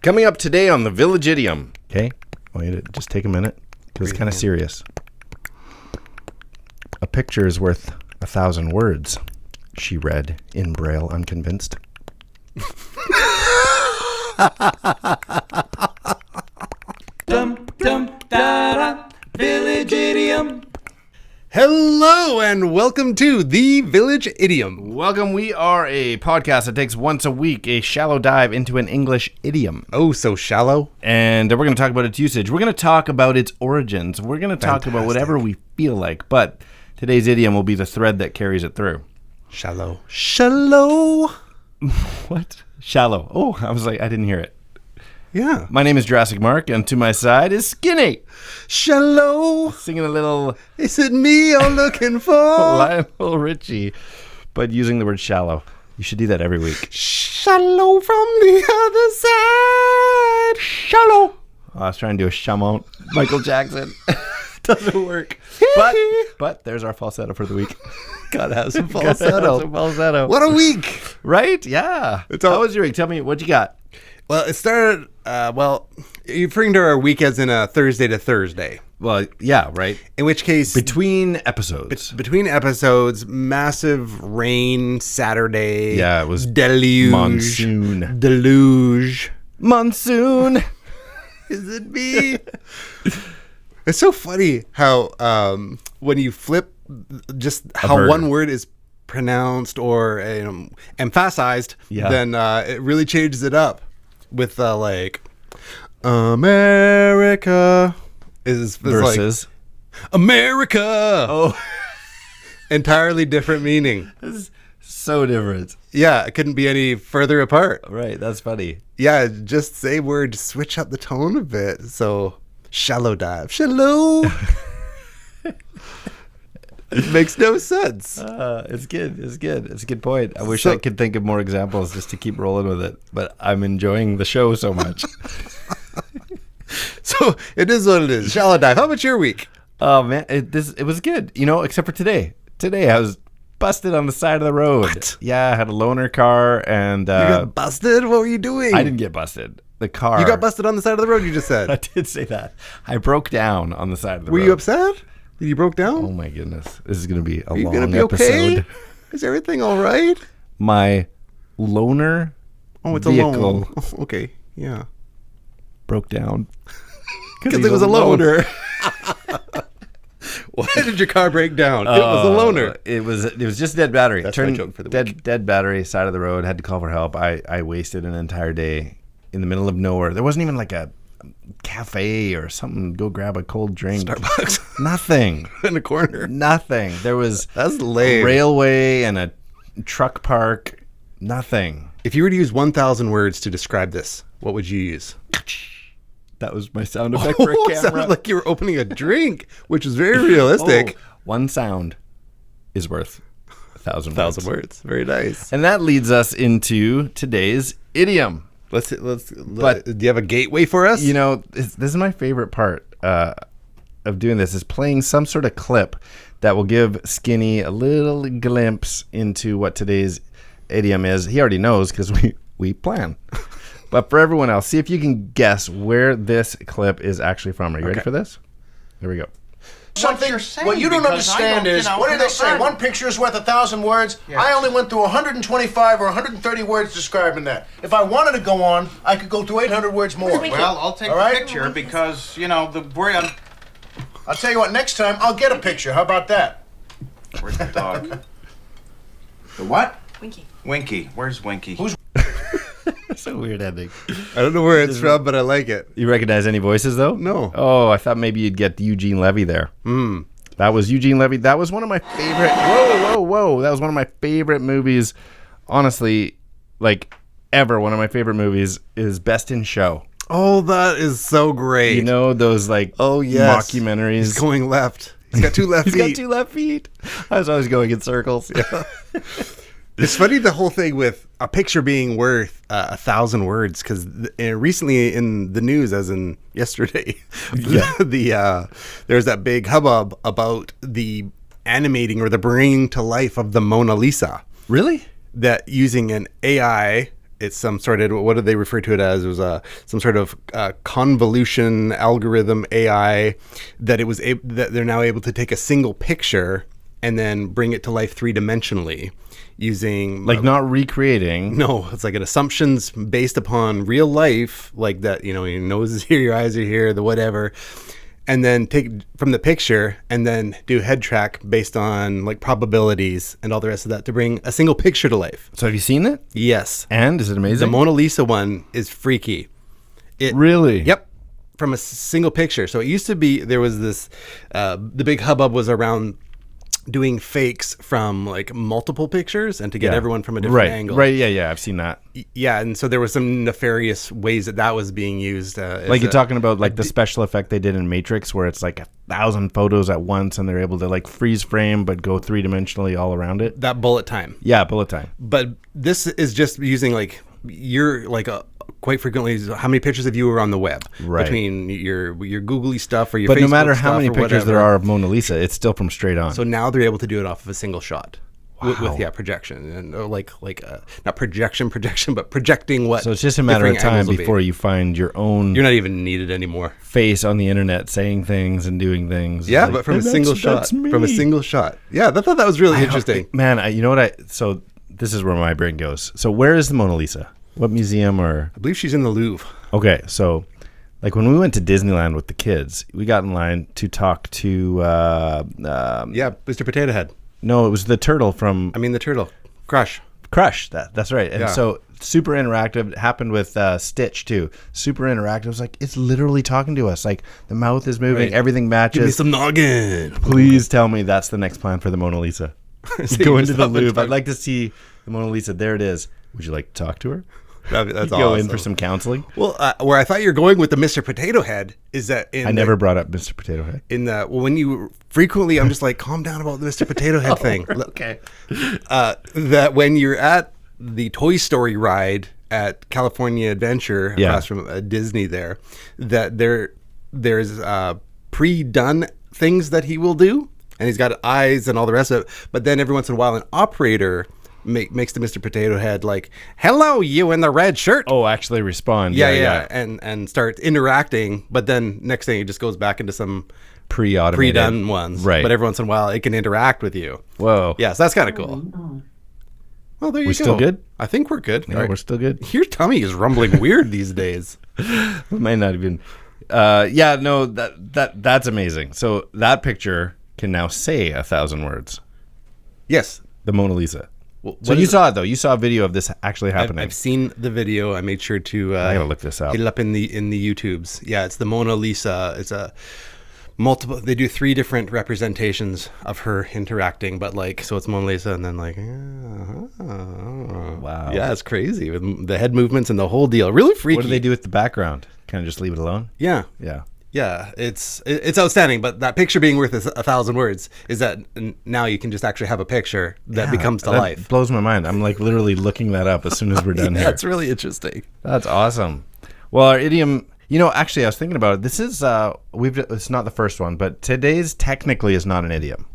Coming up today on the Village Idiom. Okay, I want you to just take a minute because it's kind of serious. A picture is worth 1,000 words, she read in braille, unconvinced. Dum dum da da, Village Idiom. Hello and welcome to the Village Idiom. Welcome. We are a podcast that takes once a week a shallow dive into an English idiom. Oh, so shallow. And we're going to talk about its usage. We're going to talk about its origins. We're going to talk about whatever we feel like. But today's idiom will be the thread that carries it through. Shallow. Shallow. What? Shallow. Oh, I was like, I didn't hear it. Yeah. My name is Jurassic Mark, and to my side is Skinny. Shallow. Singing a little Is it me you're looking for? Lionel Richie, but using the word shallow. You should do that every week. Shallow from the other side. Shallow. Oh, I was trying to do a Chamont Michael Jackson. Doesn't work. But there's our falsetto for the week. Gotta have some Gotta have falsetto. some falsetto. What a week. Right? Yeah. How was your week? Tell me, what you got? Well, it started, you're referring to our week as in a Thursday to Thursday. Well, yeah, right. In which case, Between episodes. between episodes, massive rain Saturday. Yeah, it was deluge. monsoon. Deluge. Monsoon. Is it me? It's so funny how when you flip just how bird. one word is pronounced or emphasized, then it really changes it up with like America is Versus. like America. Oh, Entirely different meaning. this is so different. Yeah, it couldn't be any further apart. Right, that's funny. Yeah, just say word, switch up the tone a bit. So shallow dive. Shallow. It makes no sense. It's good. It's good. It's a good point. I wish I could think of more examples just to keep rolling with it, but I'm enjoying the show so much. So it is what it is. Shallow dive. How about your week? Oh man, it was good. You know, except for today. Today I was busted on the side of the road. What? Yeah, I had a loaner car, and You got busted? What were you doing? I didn't get busted. The car. You got busted on the side of the road, you just I said. did say that. I broke down on the side of the Were road. you upset? Did you broke down? Oh my goodness, this is gonna be a Are you long going to be episode. okay? Is everything all right? My loaner Oh, it's vehicle a loan. Oh, okay, yeah. broke down Because it was a loaner. Why did your car break down? It was a loaner. It was just dead battery. That's my joke for the week. Dead battery, side of the road. Had to call for help. I wasted an entire day in the middle of nowhere. There wasn't even like a cafe or something. Go grab a cold drink. Starbucks. Nothing. In the corner. Nothing. There was That's a lame. railway and a truck park. Nothing. If you were to use 1,000 words to describe this, what would you use? That was my sound effect for a Oh, it camera. sounded like you were opening a drink, which is very realistic. Oh, one sound is worth 1,000 words. 1,000 words. Very nice. And that leads us into today's idiom. Do you have a gateway for us? You know, this is my favorite part of doing this, is playing some sort of clip that will give Skinny a little glimpse into what today's idiom is. He already knows because we plan. But for everyone else, see if you can guess where this clip is actually from. Are you ready for this? Here we go. Something what you don't understand is, what do they say? One picture is worth 1,000 words. Yes. I only went through 125 or 130 words describing that. If I wanted to go on, I could go through 800 words more. Well, I'll take All the right? picture because, you know, the word. I'll tell you what, next time I'll get a picture. How about that? Where's the dog? The what? Winky. Where's Winky? Who's- It's a weird ending. I don't know where it's from, but I like it. You recognize any voices, though? No. Oh, I thought maybe you'd get Eugene Levy there. That was Eugene Levy. That was one of my favorite. Whoa. That was one of my favorite movies. Honestly, like, ever. One of my favorite movies is Best in Show. Oh, that is so great. You know, those, like, mockumentaries. He's going left. He's got two left feet. He's got two left feet. I was always going in circles. Yeah. It's funny, the whole thing with a picture being worth 1,000 words, because recently in the news, as in yesterday, there's that big hubbub about the animating or the bringing to life of the Mona Lisa. Really? That using an AI it's some sort of, what did they refer to it as? It was some sort of convolution algorithm AI that that they're now able to take a single picture and then bring it to life 3-dimensionally using Like not recreating. no, it's like an assumptions based upon real life, like that, your nose is here, your eyes are here, the whatever, and then take from the picture and then do head track based on like probabilities and all the rest of that to bring a single picture to life. So have you seen it? Yes. And is it The amazing? Mona Lisa one is freaky. Really? Yep. From a single picture. So it used to be, there was this, the big hubbub was around doing fakes from like multiple pictures and to get everyone from a different angle. Right. Yeah. I've seen that. Yeah. And so there was some nefarious ways that was being used. Like you're talking about like the special effect they did in Matrix where it's like 1,000 photos at once and they're able to like freeze frame but go 3-dimensionally all around it. that bullet time. Yeah, bullet time. But this is just using like quite frequently, how many pictures of you are on the web between your googly stuff or your But Facebook no matter how stuff many or pictures there whatever. are of Mona Lisa, it's still from straight on. So now they're able to do it off of a single shot with Wow. projection and not projection, but projecting what. So it's just a matter of different time angles will be. before you find your own You're not even needed anymore. face on the internet saying things and doing things. Yeah, Like, but from a "Hey, single that's shot. me." From a single shot. Yeah, I thought that was really interesting. Man, you know what so this is where my brain goes. So where is the Mona Lisa? What museum or? I believe she's in the Louvre. Okay, so like when we went to Disneyland with the kids, we got in line to talk to Yeah, Mr. Potato Head. no, it was the turtle from The turtle. Crush. Crush. That's right. And Yeah. so super interactive. It happened with Stitch too. Super interactive. It was like it's literally talking to us. Like the mouth is moving, Right. everything matches. Give me some noggin. Please tell me that's the next plan for the Mona Lisa. So Go you into just the up and Louvre. talk- I'd like to see the Mona Lisa. There it is. Would you like to talk to her? That's Go in awesome. for some counseling. Well, where I thought you were going with the Mr. Potato Head is that I never brought up Mr. Potato Head. when you frequently, I'm just like, calm down about the Mr. Potato Head thing. Okay. That when you're at the Toy Story ride at California Adventure Yeah. across from Disney there, that there's pre-done things that he will do, and he's got eyes and all the rest of it. But then every once in a while, an operator makes the Mr. Potato Head like, "Hello, you in the red shirt." Oh, actually respond. Yeah, and start interacting. But then next thing, it just goes back into some Pre-automated. pre-done ones. Right. But every once in a while, it can interact with you. Whoa. Yeah, so that's kind of cool. Well, there you go. We still good? I think we're good. Yeah, All right. we're still good. Your tummy is rumbling weird these days. We might not even. Yeah, no, that's amazing. So that picture can now say 1,000 words. Yes. The Mona Lisa. Well, So what you is- saw it though. You saw a video of this actually happening. I've seen the video. I made sure to I gotta look this up. get it up in the YouTubes. Yeah, it's the Mona Lisa. It's a multiple. They do 3 different representations of her interacting, but like, so it's Mona Lisa, and then like, Wow. yeah, it's crazy with the head movements and the whole deal. Really freaky. What do they do with the background? Kind of just leave it alone? Yeah. Yeah. Yeah, it's outstanding. But that picture being worth 1,000 words is that now you can just actually have a picture that becomes to That life. blows my mind. I'm like literally looking that up as soon as we're done here. That's really interesting. That's awesome. Well, our idiom, actually I was thinking about it. This is it's not the first one, but today's technically is not an idiom.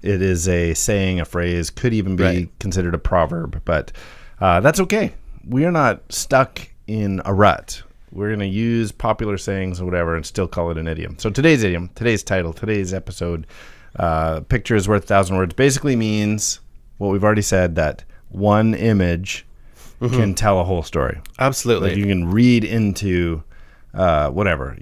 It is a saying, a phrase, could even be considered a proverb, but that's okay. We are not stuck in a rut. We're going to use popular sayings or whatever and still call it an idiom. So today's idiom, today's title, today's episode, picture is worth 1,000 words, basically means what we've already said, that one image can tell a whole story. Absolutely. Like you can read into whatever,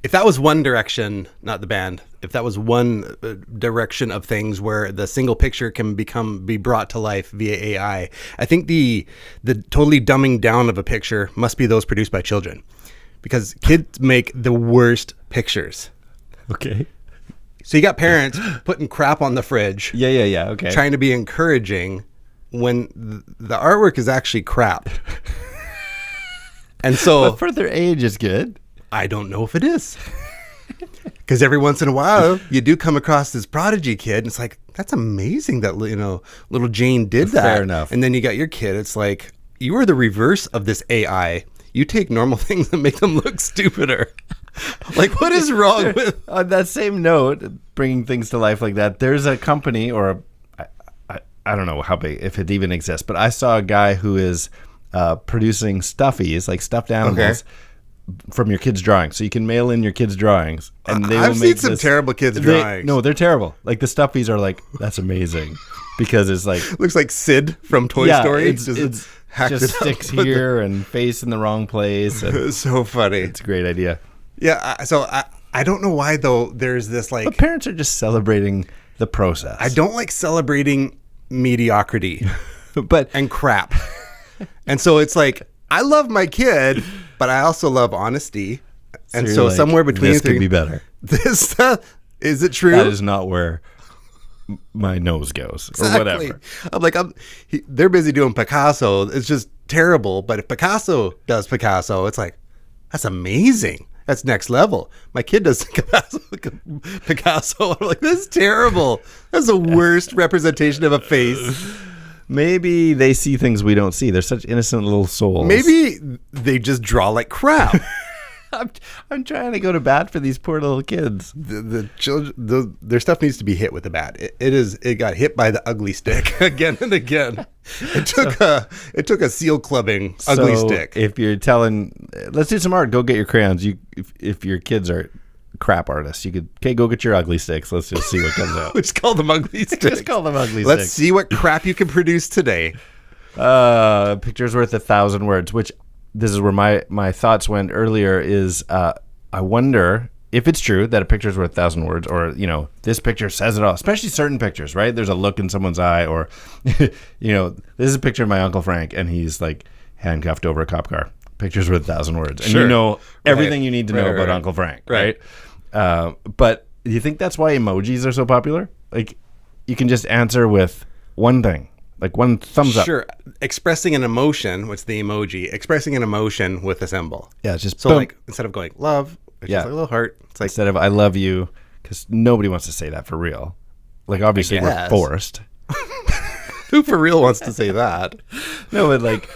If that was One Direction, not the band, if that was one direction of things where the single picture can be brought to life via AI, I think the totally dumbing down of a picture must be those produced by children, because kids make the worst pictures. Okay. So you got parents putting crap on the fridge, Yeah. Okay. trying to be encouraging when the artwork is actually crap. And so But for their age is good. I don't know if it is. Because every once in a while, you do come across this prodigy kid, and it's like, that's amazing that, little Jane did that. Fair enough. And then you got your kid. It's like, you are the reverse of this AI. You take normal things and make them look stupider. Like, what is wrong with... On that same note, bringing things to life like that, there's a company I don't know how big, if it even exists, but I saw a guy who is producing stuffies, like stuffed animals, from your kids' drawings. So you can mail in your kids' drawings, and they will I've make seen some terrible kids' drawings. No, they're terrible. Like the stuffies are like, that's amazing, because it's like Looks like Sid from Toy Story. It's hacked just it up sticks with here and face in the wrong place. And It's so funny. it's a great idea. Yeah. So I don't know why though. There's this like But parents are just celebrating the process. I don't like celebrating mediocrity but and crap. And so it's like I love my kid, but I also love honesty. And you're so like, somewhere between this could be better. This is it true? That is not where my nose goes, or whatever. I'm like, they're busy doing Picasso. It's just terrible. But if Picasso does Picasso, it's like, that's amazing. That's next level. My kid does Picasso. I'm like, this is terrible. That's the worst representation of a face. Maybe they see things we don't see. They're such innocent little souls. Maybe they just draw like crap. I'm trying to go to bat for these poor little kids. The children, their stuff needs to be hit with a bat. It got hit by the ugly stick again and again. It took a seal clubbing ugly stick. If you're telling, let's do some art, go get your crayons. If your kids are crap artists, you could go get your ugly sticks. Let's just see what comes out. Just call them ugly sticks. Just call them ugly Let's sticks. see what crap you can produce today. Picture's worth 1,000 words, which this is where my thoughts went earlier is I wonder if it's true that a picture's worth 1,000 words, or, this picture says it all, especially certain pictures, right? There's a look in someone's eye, or, this is a picture of my Uncle Frank, and he's like handcuffed over a cop car. Picture's worth 1,000 words. And Sure. Everything you need to know about Uncle Frank, right? But do you think that's why emojis are so popular? Like, you can just answer with one thing. Like one thumbs up. Sure. Expressing an emotion, what's the emoji? Expressing an emotion with a symbol. Yeah, it's just So boom. like instead of going love, it's just like a little heart. It's like Instead of I love you, because nobody wants to say that for real. Like, obviously we're guess. forced. who for real wants to say that? No, but like,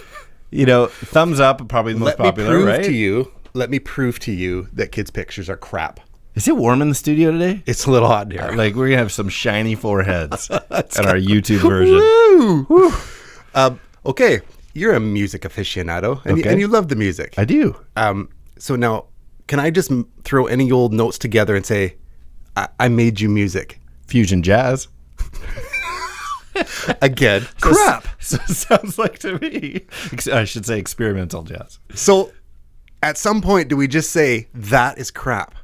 thumbs up probably the most popular, right? Let me prove to you that kids' pictures are crap. Is it warm in the studio today? It's a little hot here. Like, we're gonna have some shiny foreheads at our YouTube version. Woo! Okay, you're a music aficionado, and, Okay. and you love the music. I do. So now, can I just throw any old notes together and say, I made you music? Fusion jazz. Again, crap. So sounds like to me. I should say experimental jazz. So at some point, do we just say, that is crap?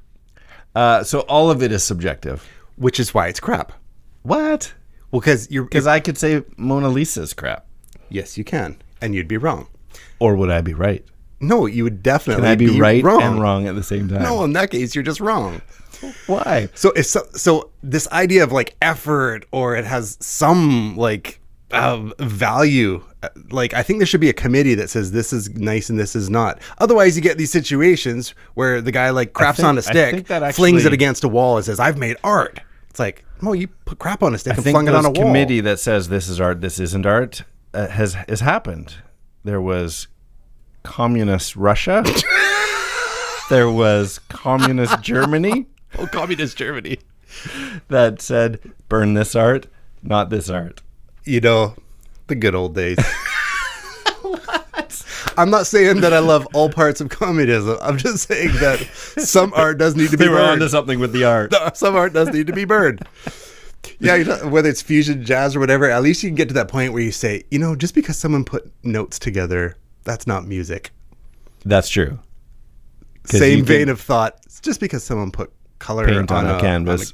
So all of it is subjective. Which is why it's crap. What? Well, Because I could say Mona Lisa's crap. yes, you can, and you'd be wrong. Or would I be right? No, you would definitely Can I be right wrong. and wrong at the same time? No, in that case, you're just wrong. Why? So so this idea of like effort, or it has some like value. Like, I think there should be a committee that says this is nice and this is not. Otherwise, you get these situations where the guy like craps on a stick, think that flings it actually- against a wall, and says, "I've made art." It's like, no, you put crap on a stick I and think flung it on a those wall. committee that says this is art, this isn't art, has happened. There was communist Russia. There was communist Germany. Oh, communist Germany. That said, burn this art, not this art. The good old days. I'm not saying that I love all parts of communism. I'm just saying that some art does need to be They were burned. onto something with the art. Some art does need to be burned. Yeah, whether it's fusion, jazz, or whatever, at least you can get to that point where you say, just because someone put notes together, that's not music. That's true. 'Cause Same you vein can of thought. It's just because someone put color paint on a canvas.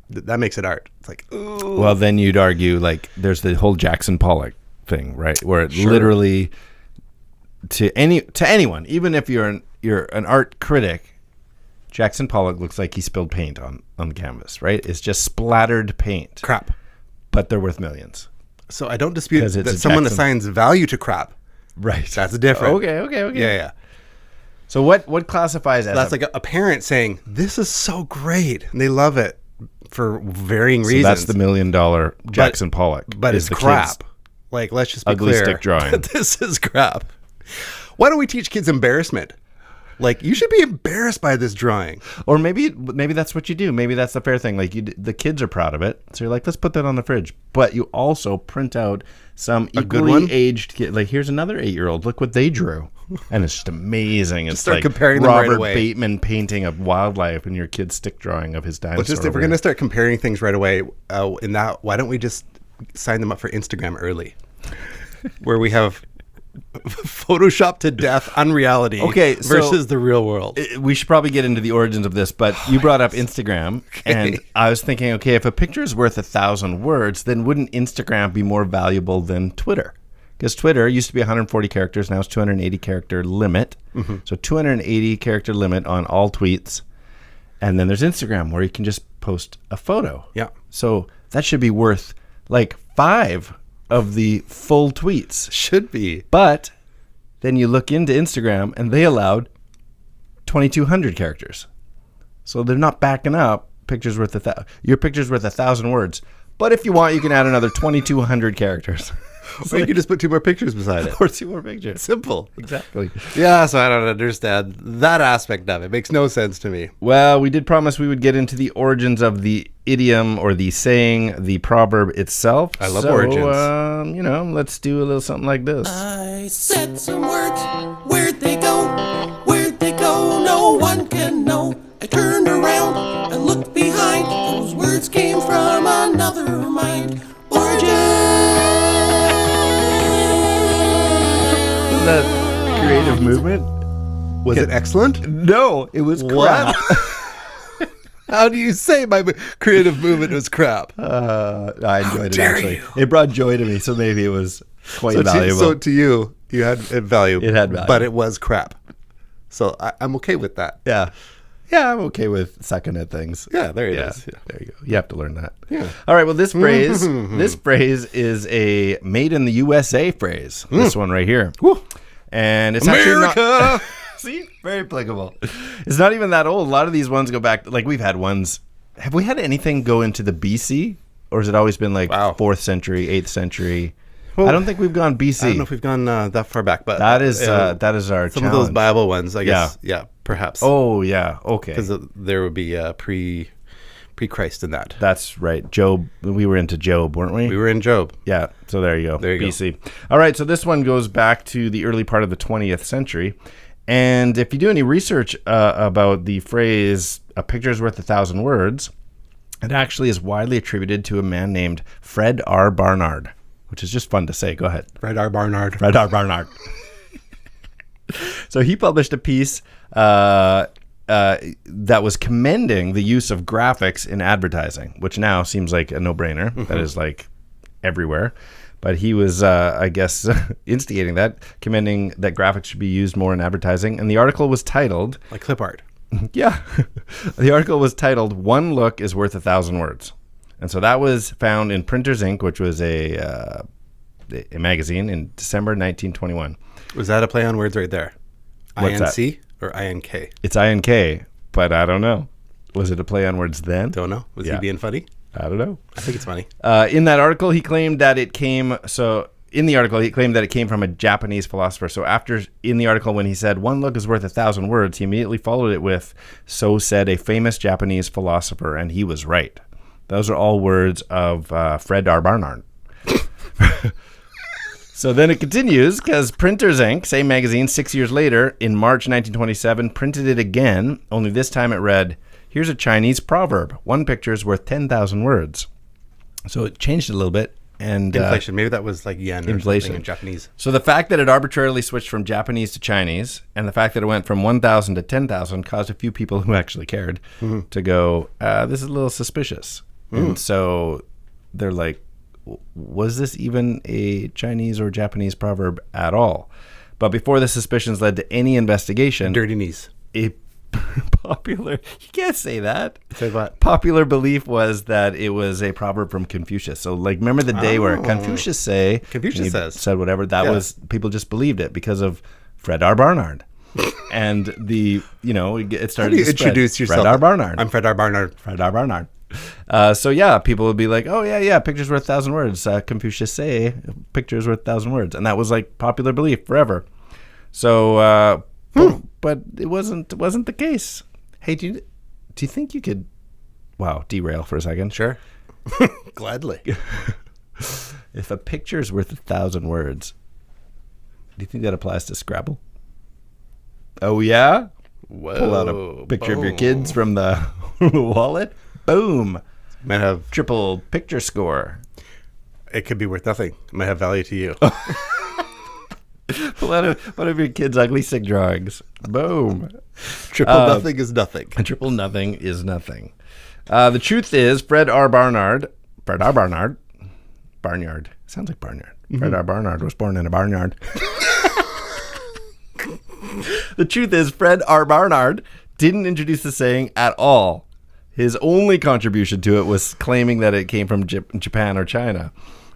That makes it art. It's like, ooh. Well, then you'd argue, like, there's the whole Jackson Pollock thing, right? Where it literally, to anyone, even if you're an art critic, Jackson Pollock looks like he spilled paint on the canvas, right? It's just splattered paint. Crap. But they're worth millions. So I don't dispute 'Cause it's that a someone Jackson- assigns value to crap. Right. That's different. Okay. Yeah. So what classifies as That's like a parent saying, this is so great. And they love it for varying reasons. that's the $1 million Jackson Pollock. But is it's the crap. kid's Like, let's just be ugly clear. stick drawing. This is crap. Why don't we teach kids embarrassment? Like, you should be embarrassed by this drawing. Or maybe that's what you do. Maybe that's the fair thing. Like the kids are proud of it, so you're like, let's put that on the fridge. But you also print out some equally aged kid. Like, here's another 8-year-old. Look what they drew, and it's just amazing. It's start like comparing them right Robert away. Bateman painting of wildlife, and your kid's stick drawing of his dinosaur. If we're gonna start comparing things right away, why don't we just sign them up for Instagram early, where we have Photoshop to death, unreality, versus the real world. We should probably get into the origins of this, but you brought up Instagram, and I was thinking, okay, if a picture is worth 1,000 words, then wouldn't Instagram be more valuable than Twitter? Because Twitter used to be 140 characters, now it's 280 character limit. So 280 character limit on all tweets. And then there's Instagram, where you can just post a photo. Yeah. So that should be worth like 5 of the full tweets. Should be. But then you look into Instagram, and they allowed 2,200 characters. So they're not backing up pictures worth your picture's worth 1,000 words. But if you want, you can add another 2,200 characters. Or you can just put 2 more pictures beside it. Or 2 more pictures. Simple. Exactly. Yeah, so I don't understand that aspect of it. It makes no sense to me. Well, we did promise we would get into the origins of the idiom, or the saying, the proverb itself. I love origins. Let's do a little something like this. I said some words, where'd they go? Where'd they go? No one can know. I turned around and looked behind. Those words came from another mind. That creative movement? Was it excellent? No, it was crap. How do you say my creative movement was crap? I enjoyed it, actually. It brought joy to me, so maybe it was quite valuable. So to you had value. It had value. But it was crap. So I'm okay with that. Yeah. Yeah, I'm okay with sucking at things. Yeah, there it is. Yeah. There you go. You have to learn that. Yeah. All right, well, this phrase is a made in the USA phrase. This one right here. Woo. And it's America! actually not... See? Very applicable. It's not even that old. A lot of these ones go back... Like, we've had ones... Have we had anything go into the BC? Or has it always been like 4th century, 8th century? Well, I don't think we've gone BC. I don't know if we've gone that far back, but that is our some challenge. of those Bible ones, I guess. Yeah, perhaps. Oh, yeah. Okay. Because there would be pre-Christ in that. That's right. Job. We were into Job, weren't we? We were in Job. Yeah. So there you go. There you BC. All right. So this one goes back to the early part of the 20th century. And if you do any research about the phrase, a picture's worth 1,000 words, it actually is widely attributed to a man named Fred R. Barnard, which is just fun to say. Go ahead. Fred R. Barnard. Fred R. Barnard. So he published a piece that was commending the use of graphics in advertising, which now seems like a no-brainer. That is like everywhere. But he was, I guess, instigating that, commending that graphics should be used more in advertising. And the article was titled... Like clip art. Yeah. The article was titled, "One Look is Worth 1,000 Words." And so that was found in Printers Inc., which was a magazine, in December 1921. Was that a play on words right there? What's INC or INK? It's INK, but I don't know. Was it a play on words then? Don't know. Was he being funny? I don't know. I think it's funny. In that article, he claimed that it came... In the article, he claimed that it came from a Japanese philosopher. So in the article, when he said, "One look is worth 1,000 words," he immediately followed it with, "So said a famous Japanese philosopher," and he was right. Those are all words of Fred R. Barnard. So then it continues, because Printers Inc., same magazine, 6 years later, in March 1927, printed it again, only this time it read, "Here's a Chinese proverb. One picture is worth 10,000 words." So it changed it a little bit. And inflation. Maybe that was like yen or something in Japanese. So the fact that it arbitrarily switched from Japanese to Chinese, and the fact that it went from 1,000 to 10,000 caused a few people who actually cared to go, this is a little suspicious. And so they're like, was this even a Chinese or Japanese proverb at all? But before the suspicions led to any investigation... Dirty knees. A popular... You can't say that. Say what? Popular belief was that it was a proverb from Confucius. So, like, remember the day where Confucius said whatever? That was... People just believed it because of Fred R. Barnard. And it started How do you to spread. introduce yourself? Fred R. Barnard. I'm Fred R. Barnard. Fred R. Barnard. So yeah, people would be like, "Oh yeah, picture's worth 1,000 words." Confucius say, "Picture's worth 1,000 words," and that was like popular belief forever. So, but but it wasn't the case. Hey, do you think you could? Wow, derail for a second. Sure. Gladly. If a picture's worth 1,000 words, do you think that applies to Scrabble? Oh yeah. Whoa. Pull out a picture of your kids from the wallet. Boom. Might have Triple picture score. It could be worth nothing. It might have value to you. Pull out one of your kids' ugly stick drawings. Boom. Triple nothing is nothing. Triple nothing is nothing. The truth is, Fred R. Barnard. Barnyard. Sounds like barnyard. Fred R. Barnard was born in a barnyard. The truth is, Fred R. Barnard didn't introduce the saying at all. His only contribution to it was claiming that it came from Japan or China.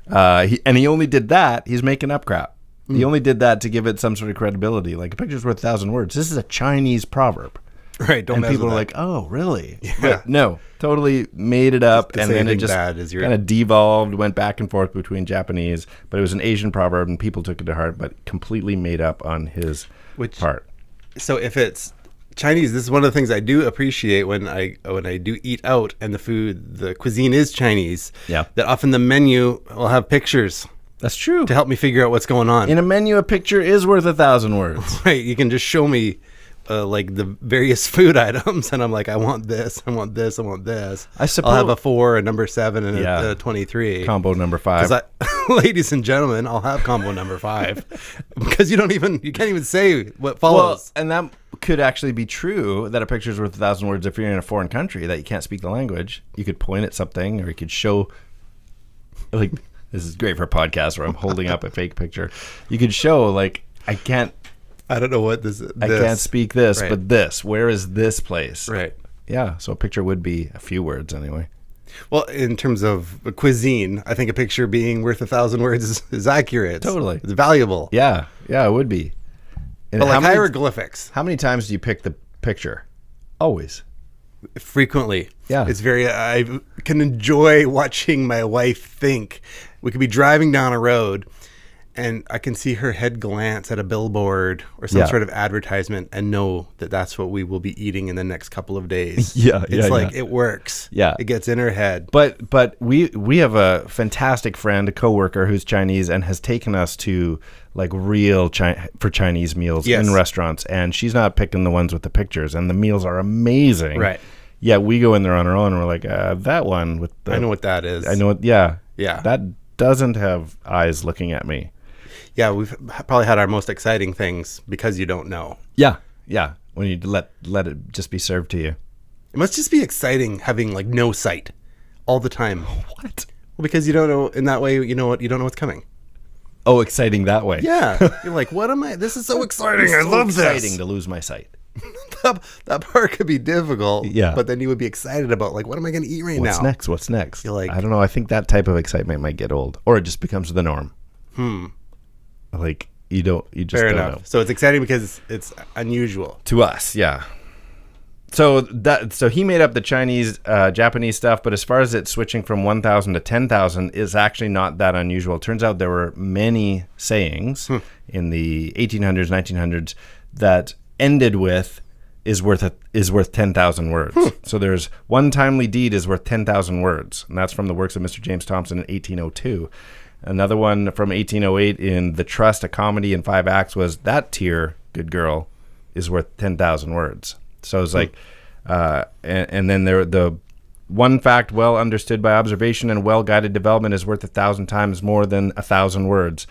He only did that. He's making up crap. He only did that to give it some sort of credibility. Like, a picture's worth 1,000 words. This is a Chinese proverb. Right. Don't And mess people with are that. like, oh, really? Yeah. But no, totally made it up. To And say then it anything just bad is your- kind of devolved, went back and forth between Japanese. But it was an Asian proverb, and people took it to heart, but completely made up on his part. So if it's Chinese, this is one of the things I do appreciate when I do eat out and the cuisine is Chinese. Yeah. That often the menu will have pictures That's true. to help me figure out what's going on. In a menu, a picture is worth 1,000 words. Right. You can just show me like the various food items, and I'm like, I want this, I want this, I want this. I suppose- I'll have a 4, a number 7, and Yeah. a 23. Combo number 5. Ladies and gentlemen, I'll have combo number 5 because you can't even say what Well, follows. and that could actually be true, that a picture is worth 1,000 words if you're in a foreign country that you can't speak the language. You could point at something, or you could show, like, this is great for a podcast where I'm holding up a fake picture. You could show, like, I can't don't know what this. I can't speak this, Right. but this. Where is this place? Right. Yeah, so a picture would be a few words anyway. Well, in terms of cuisine, I think a picture being worth 1,000 words is accurate. Totally. It's valuable. Yeah, it would be. And But like how many- hieroglyphics, How many times do you pick the picture? Always. frequently. Yeah. It's I can enjoy watching my wife think. We could be driving down a road and I can see her head glance at a billboard or some Yeah. sort of advertisement and know that that's what we will be eating in the next couple of days. Yeah, It's yeah, like yeah. it works. Yeah. It gets in her head. But we have a fantastic friend, a coworker who's Chinese and has taken us to like real for Chinese meals Yes. in restaurants, and she's not picking the ones with the pictures, and the meals are amazing. Right. Yeah, we go in there on our own, and we're like, that one with the. I know what that is. I know it. Yeah. Yeah. That doesn't have eyes looking at me. Yeah, we've probably had our most exciting things because you don't know. Yeah. Yeah. When you let it just be served to you. It must just be exciting having like no sight all the time. What? Well, because you don't know in that way, you don't know what's coming. Oh, exciting that way. Yeah. You're like, what am I? This is so exciting. It's I so love exciting this. to lose my sight. That part could be difficult. Yeah. But then you would be excited about like, what am I going to eat What's now? next? What's next? You're like- I don't know. I think that type of excitement might get old, or it just becomes the norm. Like you just Fair don't enough. know. So it's exciting because it's unusual. To us, yeah. So he made up the Chinese, Japanese stuff, but as far as it switching from 1,000 to 10,000 is actually not that unusual. It turns out there were many sayings in the 1800s, 1900s that ended with is worth 10,000 words. So there's one timely deed is worth 10,000 words, and that's from the works of Mr. James Thompson in 1802. Another one from 1808 in The Trust, a comedy in 5 acts, was that tear, good girl, is worth 10,000 words. So it's like, and then the one fact well understood by observation and well guided development is worth 1,000 times more than 1,000 words,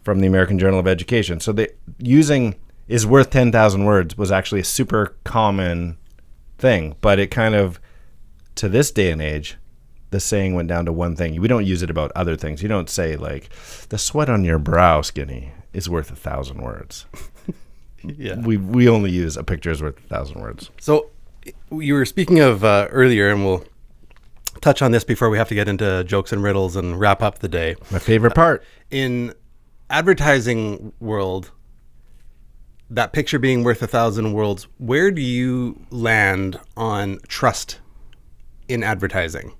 from the American Journal of Education. So using is worth 10,000 words was actually a super common thing, but it kind of, to this day and age, the saying went down to one thing. We don't use it about other things. You don't say like, the sweat on your brow, Skinny, is worth 1,000 words. Yeah. We only use a picture is worth 1,000 words. So you were speaking of earlier, and we'll touch on this before we have to get into jokes and riddles and wrap up the day. My favorite part. In advertising world, that picture being worth 1,000 words, where do you land on trust in advertising?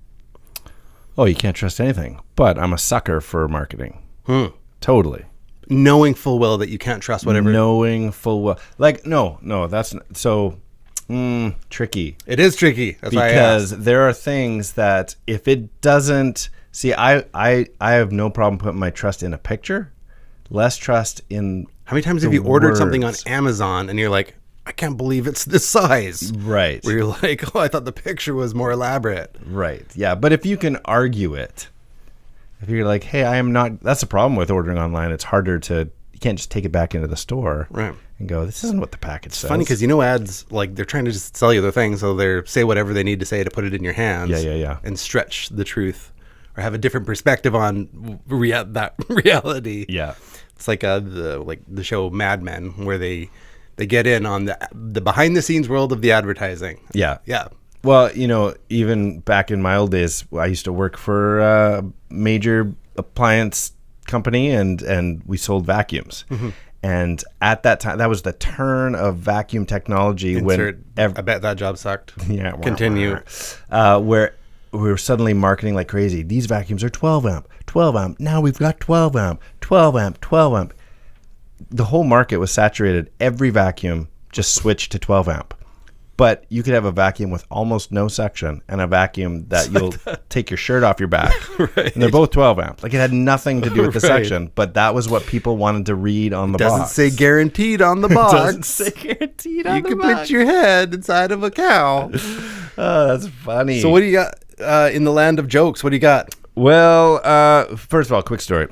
Oh, you can't trust anything. But I'm a sucker for marketing. Totally. knowing full well that you can't trust whatever. Knowing full well. Like, no, that's so tricky. It is tricky. That's why I asked. Because there are things that if it doesn't... See, I have no problem putting my trust in a picture. Less trust in... How many times have you ordered something on Amazon and you're like, I can't believe it's this size. Right. Where you're like, oh, I thought the picture was more elaborate. Right. Yeah. But if you can argue it, if you're like, hey, I am not... That's the problem with ordering online. It's harder to... You can't just take it back into the store. Right. And go, this isn't what the package says. Funny because ads, like they're trying to just sell you their thing, so they say whatever they need to say to put it in your hands. Yeah. And stretch the truth or have a different perspective on that reality. Yeah. It's like the show Mad Men, where they get in on the behind the scenes world of the advertising. Yeah. Yeah. Well, even back in my old days, I used to work for a major appliance company, and we sold vacuums. Mm-hmm. And at that time, that was the turn of vacuum technology. I bet that job sucked. Yeah. Continue. Where we were suddenly marketing like crazy. These vacuums are 12 amp. Now we've got 12 amp. The whole market was saturated. Every vacuum just switched to 12 amp. But you could have a vacuum with almost no suction and a vacuum that you'll take your shirt off your back. Right. And they're both 12 amp. Like, it had nothing to do with the suction, but that was what people wanted to read on the box. Doesn't say guaranteed on the box. Doesn't say guaranteed on the box. You can put your head inside of a cow. Oh, that's funny. So what do you got in the land of jokes? What do you got? Well, first of all, quick story.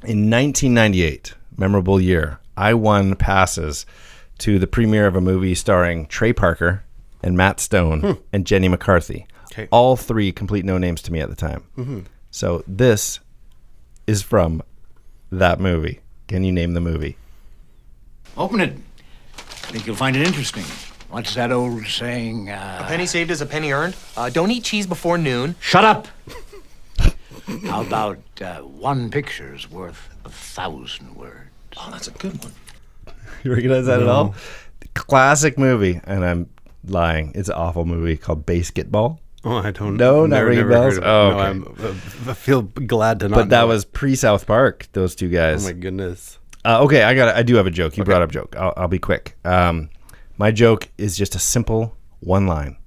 In 1998, memorable year, I won passes to the premiere of a movie starring Trey Parker and Matt Stone and Jenny McCarthy. Okay. All three complete no names to me at the time. Mm-hmm. So this is from that movie. Can you name the movie? Open it. I think you'll find it interesting. What's that old saying? A penny saved is a penny earned. Don't eat cheese before noon. Shut up! How about one picture's worth 1,000 words? Oh, that's a good one. You recognize that at all? Classic movie, and I'm lying. It's an awful movie called Basketball. Oh, I don't know. No, not ringing bells. Oh, okay. No, I feel glad to not. But that was pre-South Park. Those two guys. Oh my goodness. Okay, I do have a joke. You brought up a joke. I'll be quick. My joke is just a simple one line.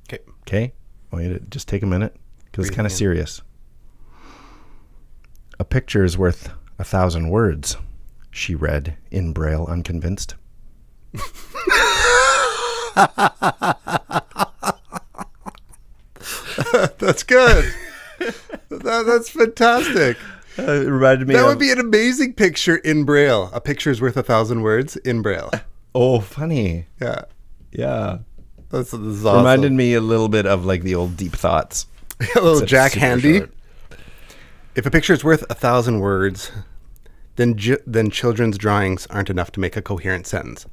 Okay. I want you to just take a minute because it's kind of serious. A picture is worth 1,000 words. She read in braille, unconvinced. That's good. That's fantastic. It reminded me that would be an amazing picture in braille. A picture is worth 1,000 words in braille. Oh, funny. Yeah. This is awesome. Reminded me a little bit of like the old Deep Thoughts. A little Jack Handy. Short. If a picture is worth 1,000 words, then children's drawings aren't enough to make a coherent sentence.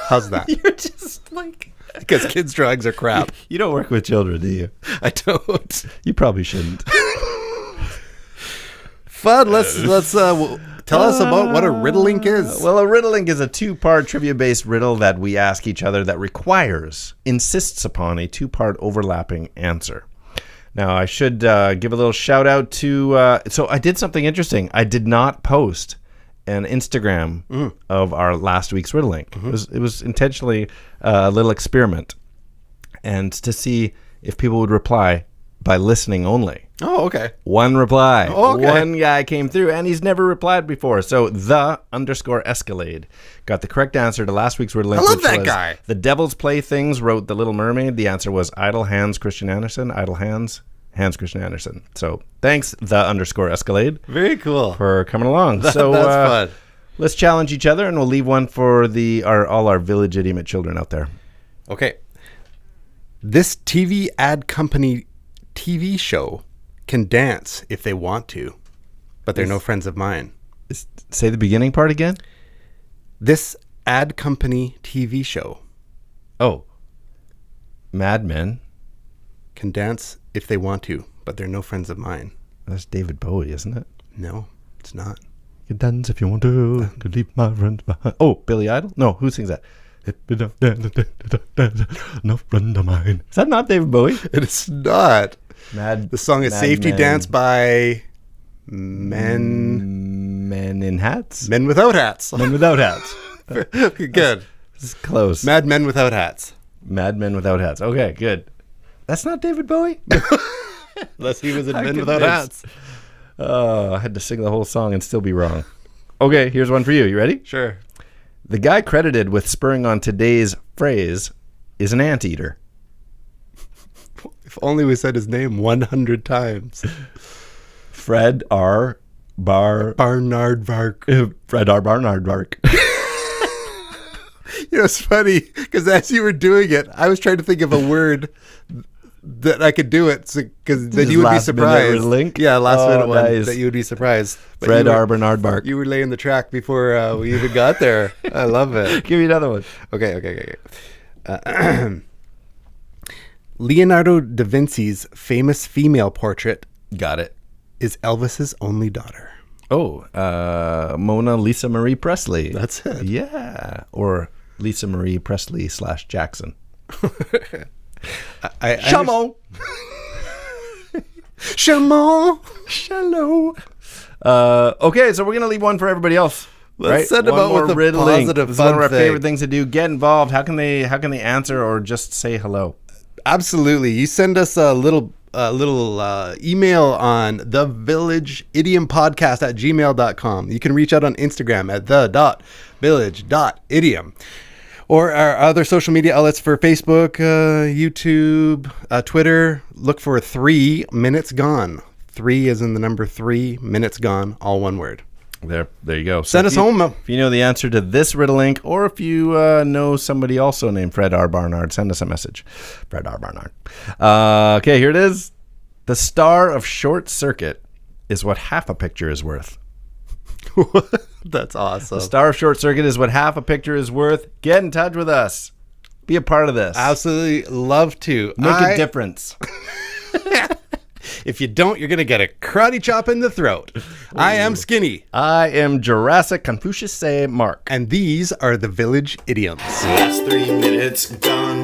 How's that? You're just like... Because kids' drawings are crap. You don't work with children, do you? I don't. You probably shouldn't. Fun. Let's tell us about what a riddle-link is. Well, a riddle-link is a two-part trivia-based riddle that we ask each other that insists upon a two-part overlapping answer. Now, I should give a little shout-out to... so I did something interesting. I did not post an Instagram of our last week's riddle link. Mm-hmm. It was intentionally a little experiment, and to see if people would reply by listening only. Oh, okay. One reply. Oh, okay. One guy came through, and he's never replied before. So _Escalade got the correct answer to last week's riddle link. I love that guy. The Devil's Playthings wrote The Little Mermaid. The answer was Idle Hands Christian Andersen. Idle Hands. Hans Christian Andersen. So thanks, _Escalade. Very cool. For coming along. That's fun. Let's Let's challenge each other, and we'll leave one for all our Village Idiom children out there. Okay. This TV ad company TV show can dance if they want to, but they're no friends of mine. Say the beginning part again. This ad company TV show. Oh. Mad Men. Can dance if they want to, but they're no friends of mine. That's David Bowie, isn't it? No, it's not. You can dance if you want to. Could leave my friends behind. Oh, Billy Idol? No, who sings that? No friend of mine. Is that not David Bowie? It is not. The song is Safety Men. Dance by Men. Men in hats? Men without hats. Men without hats. Good. This is close. Mad Men Without Hats. Mad Men Without Hats. Okay, good. That's not David Bowie? Unless he was in I'm Men Without convinced. Hats. Oh, I had to sing the whole song and still be wrong. Okay, here's one for you. You ready? Sure. The guy credited with spurring on today's phrase is an anteater. If only we said his name 100 times. Fred R. Barnard Vark. Fred R. Barnard Vark. You know, it's funny because as you were doing it, I was trying to think of a word that I could do it because then you would be Last minute surprised. link? Yeah, last minute one nice. that you would be surprised. But Fred you were- R. Bernard Bark. You were laying the track before we even got there. I love it. Give me another one. Okay. Leonardo da Vinci's famous female portrait Got it. is Elvis's only daughter. Oh, Mona Lisa Marie Presley. That's it. Yeah. Or Lisa Marie Presley / Jackson. I Chamon. Chamon. Shallow. Okay, so we're going to leave one for everybody else. Let's send them One out more with a riddling. positive, This is one of fun our thing. favorite things to do. Get involved. How can they answer or just say hello? Absolutely. You send us a little email on thevillageidiompodcast at gmail.com. You can reach out on Instagram at the.village.idiom. Or our other social media outlets for Facebook, YouTube, Twitter. Look for 3 Minutes Gone. 3 is in the number 3, Minutes Gone, all one word. There you go. So Send us home. If you know the answer to this riddle link, or if you know somebody also named Fred R. Barnard, send us a message. Fred R. Barnard. Okay, here it is. The star of short circuit is what half a picture is worth. That's awesome. The star of short circuit is what half a picture is worth. Get in touch with us. Be a part of this. Absolutely love to. Make a difference. If you don't, you're going to get a karate chop in the throat. I am Skinny. I am Jurassic Confucius Say Mark. And these are the Village Idioms. Last 3 minutes gone.